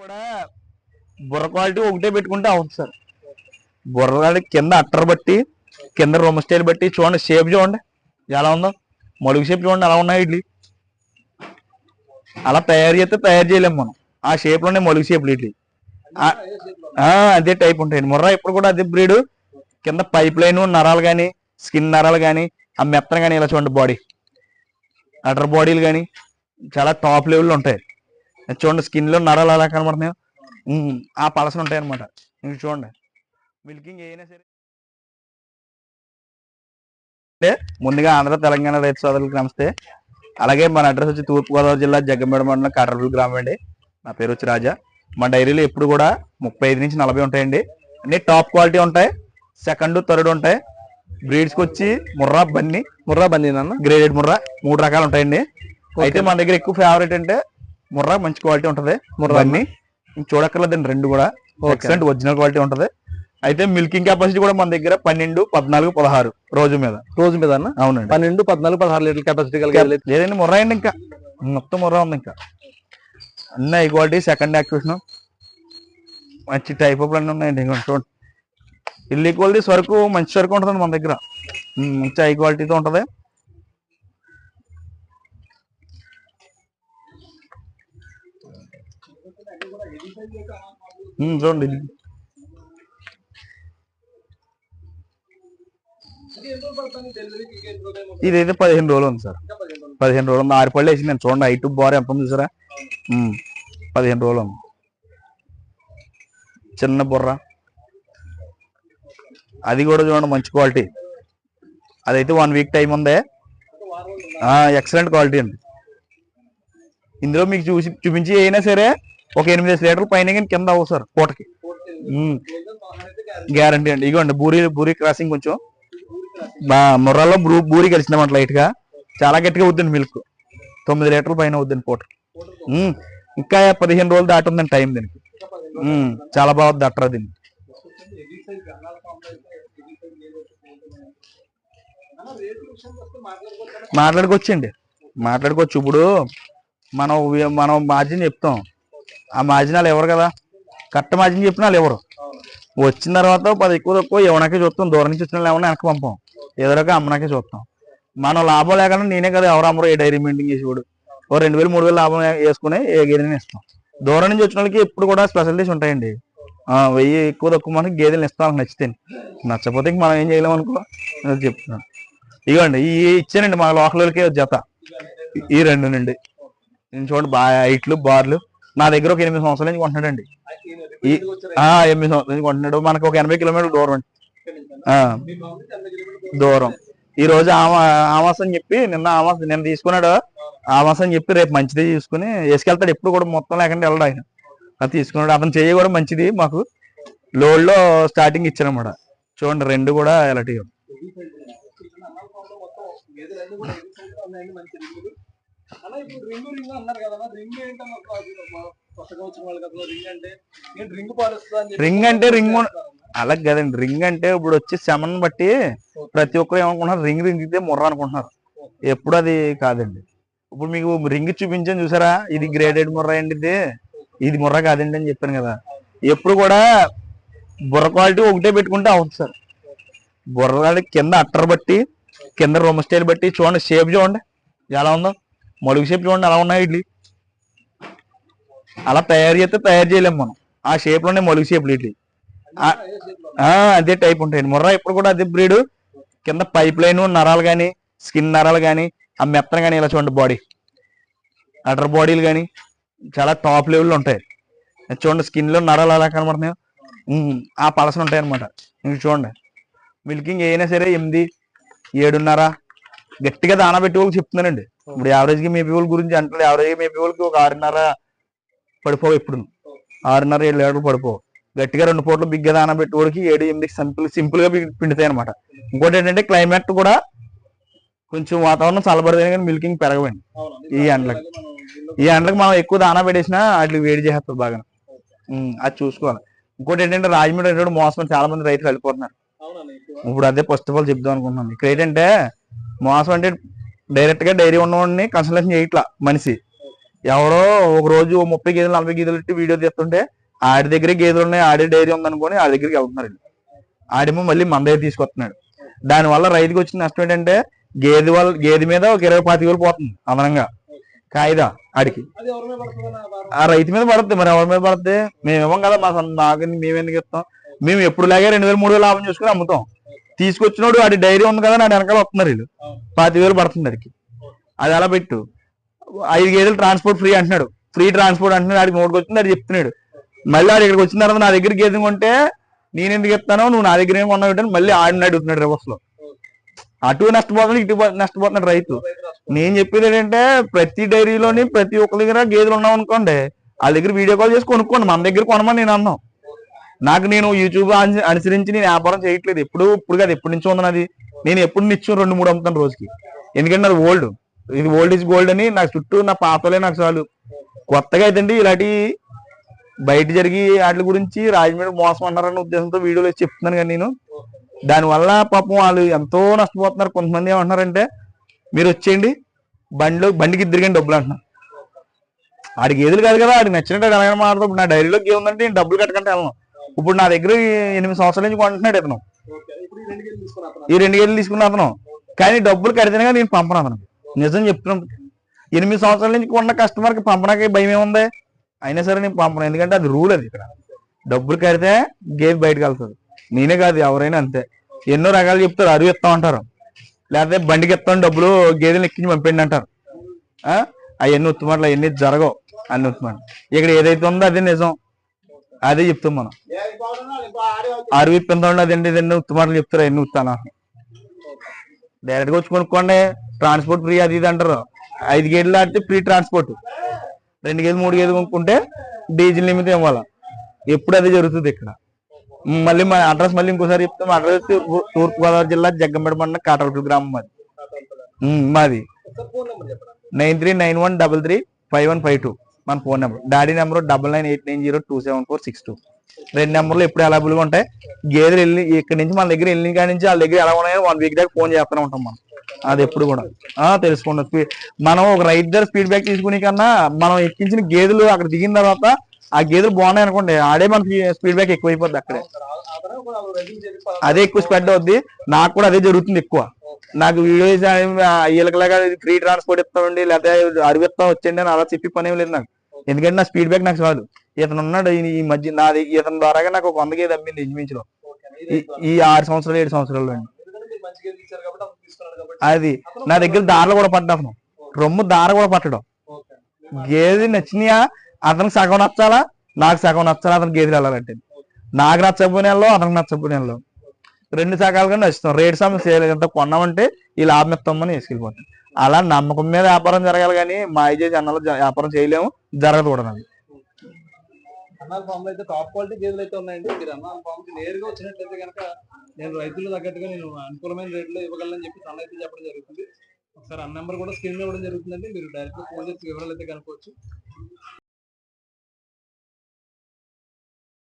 కూడా బుర్ర క్వాలిటీ ఒకటే పెట్టుకుంటే అవుతుంది సార్. బుర్ర కింద అట్టర్ బట్టి, కింద రూమ్ స్టైల్ బట్టి చూడండి, షేప్ చూడండి ఎలా ఉందో, మడుగు షేప్ చూడండి ఎలా ఉన్నాయి ఇడ్లీ. అలా తయారు చేస్తే తయారు చేయలేము మనం. ఆ షేప్ లోనే మలుగు షేప్లు ఇడ్లీ అదే టైప్ ఉంటాయండి. ముర్రా ఇప్పుడు కూడా అదే బ్రీడ్. కింద పైప్ లైన్ నరాలు కానీ, స్కిన్ నరాలు కానీ, ఆ మెత్తన కానీ ఇలా చూడండి, బాడీ అటర్ బాడీలు కానీ చాలా టాప్ లెవెల్లో ఉంటాయి. చూడండి స్కిన్ లో నరాలు ఎలా కనబడుతున్నాయో ఆ పలసలు ఉంటాయి అనమాట. ఇంక చూడండి మిల్కింగ్ ఏదైనా సరే. ముందుగా ఆంధ్ర తెలంగాణ రైతు సోదరులకు నమస్తే. అలాగే మన అడ్రస్ వచ్చి తూర్పుగోదావరి జిల్లా జగ్గంపేట మండలం కాటరపల్లి గ్రామం అండి. నా పేరు వచ్చి రాజా. మా డైరీలో ఎప్పుడు కూడా 35 నుంచి 40 ఉంటాయండి. అన్ని టాప్ క్వాలిటీ ఉంటాయి. సెకండ్ థర్డ్ ఉంటాయి. బ్రీడ్స్కి వచ్చి ముర్రా బన్నీ అన్న గ్రేడెడ్ ముర్రా 3 రకాలు ఉంటాయండి. అయితే మన దగ్గర ఎక్కువ ఫేవరెట్ అంటే ముర్రా మంచి క్వాలిటీ ఉంటుంది. ముర్రా బన్నీ చూడక్కర్లేదండి, రెండు కూడా ఎక్సలెంట్ ఒరిజినల్ క్వాలిటీ ఉంటుంది. అయితే మిల్కింగ్ కెపాసిటీ కూడా మన దగ్గర 12, 14, 16 రోజు మీద అన్న. అవునండి, 12, 14, 16 లీటర్ కెపాసిటీ లేదండి. ముర్రా అండి, ఇంకా మొత్తం ముర్రా ఉంది. ఇంకా అన్ని హై క్వాలిటీ, సెకండ్ యాక్టివేషన్, మంచి టైప్ ఆఫ్ అన్నీ ఉన్నాయండి. చూడండి ఇల్లు క్వాలిటీ సరుకు మంచి సరుకు ఉంటుంది మన దగ్గర. మంచి హై క్వాలిటీతో ఉంటుంది. చూడండి ఇదైతే 15 రోజులు ఉంది సార్. 15 రోజులు ఉంది. 6 పళ్ళు వేసింది. నేను చూడండి హైట్ బార్ ఎంత ఉంది చూసారా. 15 రోజులు ఉంది. చిన్న బుర్ర అది కూడా చూడండి మంచి క్వాలిటీ. అదైతే 1 వీక్ టైం ఉంది. ఎక్సలెంట్ క్వాలిటీ అండి. ఇందులో మీకు చూపించి అయినా సరే ఒక 8 లీటర్ల పైన కింద అవ్వదు సార్ పూటకి. గ్యారంటీ అండి. ఇగోండి బూరి క్రాసింగ్ కొంచెం ముర్రాలో బూరి కలిసిందన్నమాట లైట్ గా. చాలా గట్టిగా అవుద్దండి మిల్క్. 9 లీటర్ల పైన అవుద్దండి పూటకి. ఇంకా 15 రోజులు దాటి ఉందండి టైం దీనికి. చాలా బాగుంది అట్రా దీన్ని. మాట్లాడుకోవచ్చు. ఇప్పుడు మనం మార్జిన్ చెప్తాం. ఆ మార్జిన్ వాళ్ళు ఎవరు కదా, కరెక్ట్ మార్జిన్ చెప్పిన వాళ్ళు ఎవరు. వచ్చిన తర్వాత 10 ఎక్కువ తక్కువ ఎవరినాకే చూస్తాం. దూరం నుంచి వచ్చిన ఎవరైనా వెనక పంపాం, ఎదురుగా అమ్మనాకే చూస్తాం. మనం లాభం లేకుండా నేనే కదా ఎవరు అమ్మరు ఏ డైరీ మెయింటైన్ చేసేవాడు. 2000, 3000 లాభం వేసుకుని ఏ గేదెని ఇస్తాం. దూరం నుంచి వచ్చిన వాళ్ళకి ఎప్పుడు కూడా స్పెషాలిటీస్ ఉంటాయండి. 1000 ఎక్కువ తక్కువ మనకి గేదెలు ఇస్తాం నచ్చితే. నచ్చపోతే ఇంక మనం ఏం చేయలేము అనుకో చెప్తున్నాను. ఇవ్వండి ఈ ఇచ్చానండి మా లోకల్కే జత. ఈ 2 నుండి నేను చూడండి బాగా హైట్లు బార్లు. నా దగ్గర ఒక 8 సంవత్సరాల నుంచి కొంటున్నాడండి. 8 సంవత్సరాల నుంచి కొంటున్నాడు. మనకు ఒక 80 కిలోమీటర్ల దూరం అండి. దూరం. ఈ రోజు ఆవాస్ అని చెప్పి నిన్న తీసుకున్నాడు. ఆవాస్ అని చెప్పి రేపు మంచిది తీసుకుని వేసుకెళ్తాడు. ఎప్పుడు కూడా మొత్తం లేకుండా వెళ్ళడు ఆయన. అది తీసుకున్నాడు. అతను చేయ కూడా మంచిది. మాకు లోడ్ లో స్టార్టింగ్ ఇచ్చారన్నమాట. చూడండి 2 కూడా ఎలాంటి. రింగ్ అంటే రింగ్ అలా కదండి. రింగ్ అంటే ఇప్పుడు వచ్చి శమన్ బట్టి ప్రతి ఒక్కరు ఏమనుకుంటున్నారు, రింగ్ ఇదే ముర్రా అనుకుంటున్నారు. ఎప్పుడు అది కాదండి. ఇప్పుడు మీకు రింగ్ చూపించాను చూసారా, ఇది గ్రేడెడ్ ముర్రా అండి. ఇది ముర్రా కాదండి అని చెప్పాను కదా. ఎప్పుడు కూడా బుర్ర క్వాలిటీ ఒకటే పెట్టుకుంటే అవుతుంది సార్. బుర్ర కింద అట్టర్ బట్టి, కింద రూమ్ స్టైల్ బట్టి చూడండి, షేప్ చూడండి ఎలా ఉందో, మడుగు షేప్ చూడండి ఎలా ఉన్నాయి ఇడ్లీ. అలా తయారు చేస్తే తయారు చేయలేము మనం. ఆ షేప్ లోనే మలుగు షేప్లు ఇడ్లీ అదే టైప్ ఉంటాయండి. ముర్రా ఇప్పుడు కూడా అదే బ్రీడ్. కింద పైప్ లైన్ నరాలు కానీ, స్కిన్ నరాలు కానీ, ఆ మెత్తన కానీ ఇలా చూడండి, బాడీ అటర్ బాడీలు కానీ చాలా టాప్ లెవెల్లో ఉంటాయి. చూడండి స్కిన్ లో నరాలు ఎలా కనబడుతున్నాయో ఆ పలసలు ఉంటాయి అనమాట. ఇంక చూడండి మిల్కింగ్ అయినా సరే 8, 7.5 గట్టిగా దానా పెట్టి వాళ్ళకి చెప్తున్నానండి. ఇప్పుడు యావరేజ్ గా మేపీ వాళ్ళ గురించి అంటే యావరేజ్ గా మేపీ వాళ్ళకి ఒక 6.5 పడిపోవు. ఎప్పుడు 6.5, 7 లీటర్లు పడిపోవు. గట్టిగా 2 పూటలు బిగ్గా దానా పెట్టుకోడికి 7, 8 సింపుల్ గా పిండుతాయి అనమాట. ఇంకోటి ఏంటంటే క్లైమేట్ కూడా కొంచెం వాతావరణం చల్లబడితే కానీ మిల్కింగ్ పెరగవండి. ఈ ఎండలకు మనం ఎక్కువ దానా పెట్టేసినా వాటికి వేడి చేస్తారు బాగా. అది చూసుకోవాలి. ఇంకోటి ఏంటంటే రాజమండ్రి మోసం చాలా మంది రైతులు వెళ్ళిపోతున్నారు. ఇప్పుడు అదే ఫస్ట్ ఆఫ్ ఆల్ చెప్దాం అనుకుంటున్నాను. ఇక్కడ ఏంటంటే మోసం అంటే డైరెక్ట్ గా డైరీ ఉన్నవాడిని కన్సల్టేషన్ చేయట్లా మనిషి. ఎవరో ఒక రోజు 30 గేదెలు 40 గేదెలు ఇట్టి వీడియో తీస్తుంటే ఆడి దగ్గరే గేదెలు ఉన్నాయి, ఆడే డైరీ ఉందనుకొని ఆడి దగ్గరికి వెళ్తున్నారు. ఆడేమో మళ్ళీ మన దగ్గర తీసుకొస్తున్నాడు. దానివల్ల రైతుకి వచ్చిన నష్టం ఏంటంటే గేదె మీద ఒక 20-25 వేలు పోతుంది అదనంగా కాయిదా ఆడికి. ఆ రైతు మీద పడుతుంది. మరి ఎవరి మీద పడుతుంది? మేము ఇవ్వం కదా, మాకు మేము ఎందుకు ఇస్తాం? మేము ఎప్పుడు లాగే 2,000-3,000 లాభం చూసుకుని అమ్ముతాం. తీసుకొచ్చినోడు ఆడి డైరీ ఉంది కదా, నా వెనకాల వస్తున్నారు వీళ్ళు. 25,000 పడుతుంది అడికి. అది అలా పెట్టు. 5 గేదెలు ట్రాన్స్పోర్ట్ ఫ్రీ అంటున్నాడు, ఫ్రీ ట్రాన్స్పోర్ట్ అంటున్నాడు. ఆడికి నోటికి వచ్చింది అది చెప్తున్నాడు. మళ్ళీ ఆడు ఇక్కడికి వచ్చిన తర్వాత నా దగ్గర గేదె కొంటే నేను ఎందుకు ఇస్తానో, నువ్వు నా దగ్గర ఏం కొన్నావు మళ్ళీ ఆడిని అడుగుతున్నాడు రివర్స్ లో. అటు నష్టపోతున్నాడు, ఇటు నష్టపోతున్నాడు రైతు. నేను చెప్పేది ఏంటంటే ప్రతి డైరీలోని ప్రతి ఒక్క దగ్గర గేదెలు ఉన్నాం అనుకోండి, వాళ్ళ దగ్గర వీడియో కాల్ చేసి కొనుక్కోండి. మన దగ్గర కొనమని నేను అన్నాను. నేను యూట్యూబ్ అనుసరించి నేను వ్యాపారం చేయట్లేదు. ఇప్పుడు కాదు, ఎప్పటి నుంచో ఉంది అది. నేను ఎప్పుడు నిత్యం 2-3 అమ్ముతాను రోజుకి. ఎందుకంటే నాది ఓల్డ్, ఇది ఓల్డ్ ఈజ్ గోల్డ్ అని నాకు చుట్టూ నా పాతలే నాకు చాలు. కొత్తగా అయితే ఇలాంటి బయట జరిగి వాటి గురించి రాజమండ్రి మోసం అన్నారన్న ఉద్దేశంతో వీడియోలో చెప్తున్నాను. కానీ నేను దానివల్ల పాపం వాళ్ళు ఎంతో నష్టపోతున్నారు. కొంతమంది ఏమంటున్నారంటే మీరు వచ్చేయండి బండికి ఇద్దరికని డబ్బులు అంటున్నారు. ఆడికి గేదెలు కాదు కదా, ఆడికి నచ్చినట్టు ఎలాగైనా మాట్లాడుతూ నా డైరీలో గేదె ఉందంటే నేను డబ్బులు కట్టకంటే వెళ్ళను. ఇప్పుడు నా దగ్గర 8 సంవత్సరాల నుంచి కొంటున్నాడు ఇతను. ఈ 2 గేదెలు తీసుకున్న అతను, కానీ డబ్బులు కడితేనే నేను పంపను అతను. నిజం చెప్తున్నాను. 8 సంవత్సరాల నుంచి కొన్న కస్టమర్కి పంపడానికి భయం ఏముంది? అయినా సరే నేను పంపను. ఎందుకంటే అది రూల్. అది ఇక్కడ డబ్బులు కడితే గేదె బయటకు వెళ్తుంది. నేనే కాదు, ఎవరైనా అంతే. ఎన్నో రకాలు చెప్తారు. అరువు ఇస్తాం అంటారు, లేకపోతే బండికి ఇస్తాం డబ్బులు గేదెలు ఎక్కించి పంపండి అంటారు. అవన్నీ ఉత్తమాటలు, అవన్నీ జరగవు. అన్ని ఉత్తమాటలు. ఇక్కడ ఏదైతే ఉందో అదే నిజం, అదే చెప్తాం మనం. అరువు ఇప్పిందండి అదండి ఇదన్నీ ఉత్తమాటలు చెప్తారు. అవన్నీ ఉత్తాను డైరెక్ట్ గా వచ్చి కొనుక్కోండి, ట్రాన్స్పోర్ట్ ఫ్రీ అది ఇది అంటారు. 5 గేదెలు ఆడితే ఫ్రీ ట్రాన్స్పోర్ట్, 2 గేదెలు 3 గేదెలు కొనుక్కుంటే డీజిల్ నిమిత్తం ఇవ్వాలి. ఎప్పుడు అదే జరుగుతుంది ఇక్కడ. మళ్ళీ మా అడ్రస్ మళ్ళీ ఇంకోసారి చెప్తాం. అడ్రస్ తూర్పుగోదావరి జిల్లా జగ్గంపేట మండలం కాటవలపల్లి గ్రామం మాది. 9391335152 మన ఫోన్ నెంబర్. Daddy number 9989027462. 2 నెంబర్లు ఎప్పుడు అవైలబుల్ గా ఉంటాయి. గేదెలు వెళ్ళి ఇక్కడ నుంచి మన దగ్గర వెళ్ళిన కాడి నుంచి వాళ్ళ దగ్గర ఎలా ఉన్నాయో 1 వీక్ దాకా ఫోన్ చేస్తూనే ఉంటాం మనం. అది ఎప్పుడు కూడా తెలుసుకుంటాం. మనం ఒక రైతు దగ్గర ఫీడ్బ్యాక్ తీసుకునే కన్నా మనం ఎక్కించిన గేదెలు అక్కడ దిగిన తర్వాత ఆ గేదెలు బాగున్నాయి అనుకోండి, ఆడే మనకి ఫీడ్బ్యాక్ ఎక్కువైపోద్ది. అక్కడే అదే ఎక్కువ స్ప్రెడ్ అవుద్ది. నాకు కూడా అదే జరుగుతుంది ఎక్కువ. నాకు వీడియోస్ వీళ్ళకిలాగా ఫ్రీ ట్రాన్స్పోర్ట్ ఇస్తామండి, లేకపోతే అరువు ఇస్తాం వచ్చండి అని అలా చెప్పి పని ఏం లేదు నాకు. ఎందుకంటే నా ఫీడ్బ్యాక్ నాకు చాలు. ఇతను ఉన్నాడు ఈ మధ్య నాది, ఇతని ద్వారాగా నాకు ఒక 100 గేదె అమ్మింది ఇంచుమించులో ఈ 6 సంవత్సరాలు 7 సంవత్సరాలు అండి. అది నా దగ్గర దారలు కూడా పడ్డా, అతను రొమ్ము దార కూడా పట్టడం. గేదె నచ్చినాయా అతనికి సగం నచ్చాలా, నాకు సగం నచ్చాలా. అతను గేదెలు వెళ్ళాలంటే నాకు నచ్చకపోయిన నెలలో అతనికి నచ్చకపోయిన నెలలో 2 సగాలుగా నచ్చుతాం. రేటు సమస్య ఎంత కొన్నామంటే ఈ లాభం ఇస్తామని వేసుకెళ్ళిపోతాం. అలా నమ్మకం మీద వ్యాపారం జరగాలి, కానీ మాయ చేసి అన్నాలో వ్యాపారం చేయలేము, జరగదు కూడా. అన్నాల ఫామ్ లో అయితే టాప్ క్వాలిటీ గేదెలు అయితే ఉన్నాయండి. మీరు అన్నాల ఫామ్ కి నేరుగా వచ్చినట్లయితే కనుక నేను రైతులు తగ్గట్టుగా నేను అనుకూలమైన రేట్లో ఇవ్వగలని చెప్పి అన్న అయితే చెప్పడం జరుగుతుంది. ఒకసారి అన్న నెంబర్ కూడా స్క్రీన్ లో ఇవ్వడం జరుగుతుందండి. మీరు డైరెక్ట్ గా ఫోన్ చేసి వివరాలు అయితే కనుకోవచ్చు.